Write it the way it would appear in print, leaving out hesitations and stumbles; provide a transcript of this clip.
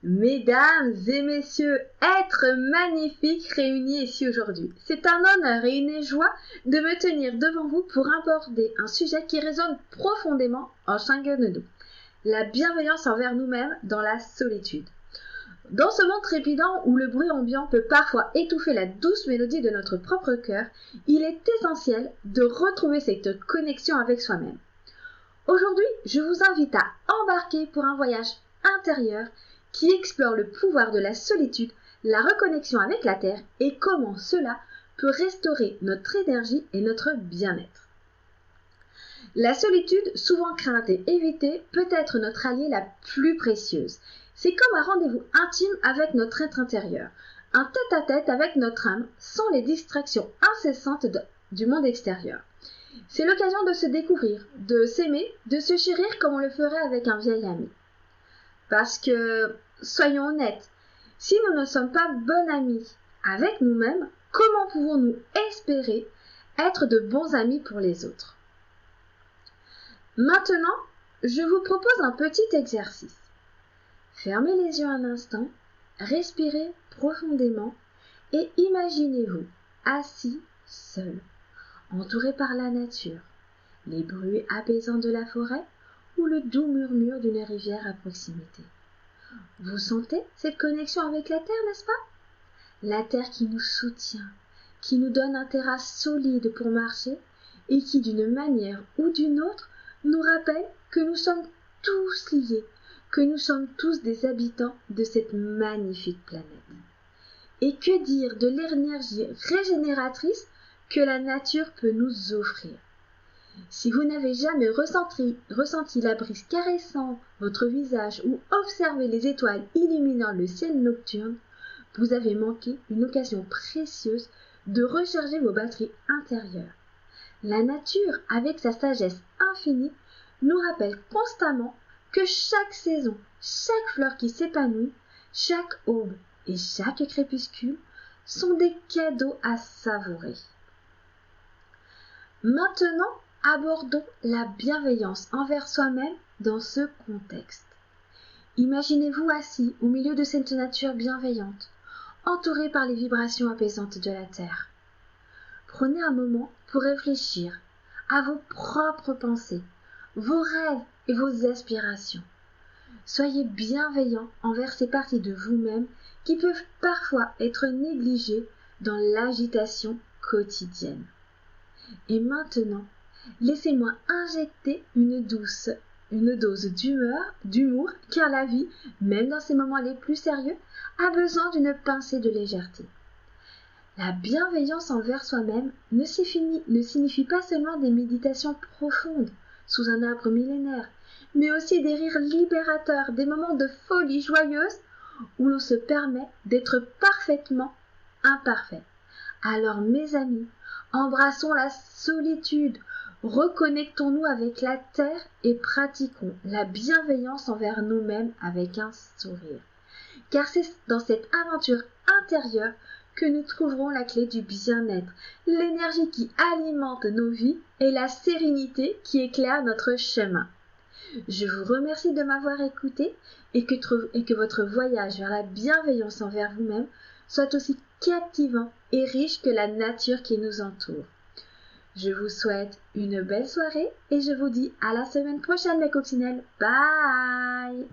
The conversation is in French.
Mesdames et messieurs, êtres magnifiques réunis ici aujourd'hui, c'est un honneur et une joie de me tenir devant vous pour aborder un sujet qui résonne profondément en chacun de nous, la bienveillance envers nous-mêmes dans la solitude. Dans ce monde trépidant où le bruit ambiant peut parfois étouffer la douce mélodie de notre propre cœur, il est essentiel de retrouver cette connexion avec soi-même. Aujourd'hui, je vous invite à embarquer pour un voyage intérieur qui explore le pouvoir de la solitude, la reconnexion avec la terre et comment cela peut restaurer notre énergie et notre bien-être. La solitude, souvent crainte et évitée, peut être notre alliée la plus précieuse. C'est comme un rendez-vous intime avec notre être intérieur, un tête-à-tête avec notre âme, sans les distractions incessantes du monde extérieur. C'est l'occasion de se découvrir, de s'aimer, de se chérir comme on le ferait avec un vieil ami. Parce que, soyons honnêtes, si nous ne sommes pas bons amis avec nous-mêmes, comment pouvons-nous espérer être de bons amis pour les autres ? Maintenant, je vous propose un petit exercice. Fermez les yeux un instant, respirez profondément et imaginez-vous assis seul, entouré par la nature, les bruits apaisants de la forêt ou le doux murmure d'une rivière à proximité. Vous sentez cette connexion avec la terre, n'est-ce pas ? La terre qui nous soutient, qui nous donne un terrain solide pour marcher et qui, d'une manière ou d'une autre, nous rappelle que nous sommes tous liés, que nous sommes tous des habitants de cette magnifique planète. Et que dire de l'énergie régénératrice que la nature peut nous offrir ? Si vous n'avez jamais ressenti la brise caressant votre visage ou observé les étoiles illuminant le ciel nocturne, vous avez manqué une occasion précieuse de recharger vos batteries intérieures. La nature, avec sa sagesse infinie, nous rappelle constamment que chaque saison, chaque fleur qui s'épanouit, chaque aube et chaque crépuscule sont des cadeaux à savourer. Maintenant, abordons la bienveillance envers soi-même dans ce contexte. Imaginez-vous assis au milieu de cette nature bienveillante, entouré par les vibrations apaisantes de la terre. Prenez un moment pour réfléchir à vos propres pensées, vos rêves et vos aspirations. Soyez bienveillant envers ces parties de vous-même qui peuvent parfois être négligées dans l'agitation quotidienne. Et maintenant, laissez-moi injecter une dose d'humour, car la vie, même dans ses moments les plus sérieux, a besoin d'une pincée de légèreté. La bienveillance envers soi-même ne signifie pas seulement des méditations profondes sous un arbre millénaire, mais aussi des rires libérateurs, des moments de folie joyeuse où l'on se permet d'être parfaitement imparfait. Alors mes amis, embrassons la solitude, reconnectons-nous avec la terre et pratiquons la bienveillance envers nous-mêmes avec un sourire. Car c'est dans cette aventure intérieure que nous trouverons la clé du bien-être, l'énergie qui alimente nos vies et la sérénité qui éclaire notre chemin. Je vous remercie de m'avoir écouté et que votre voyage vers la bienveillance envers vous-même soit aussi captivant et riche que la nature qui nous entoure. Je vous souhaite une belle soirée et je vous dis à la semaine prochaine mes coccinelles. Bye!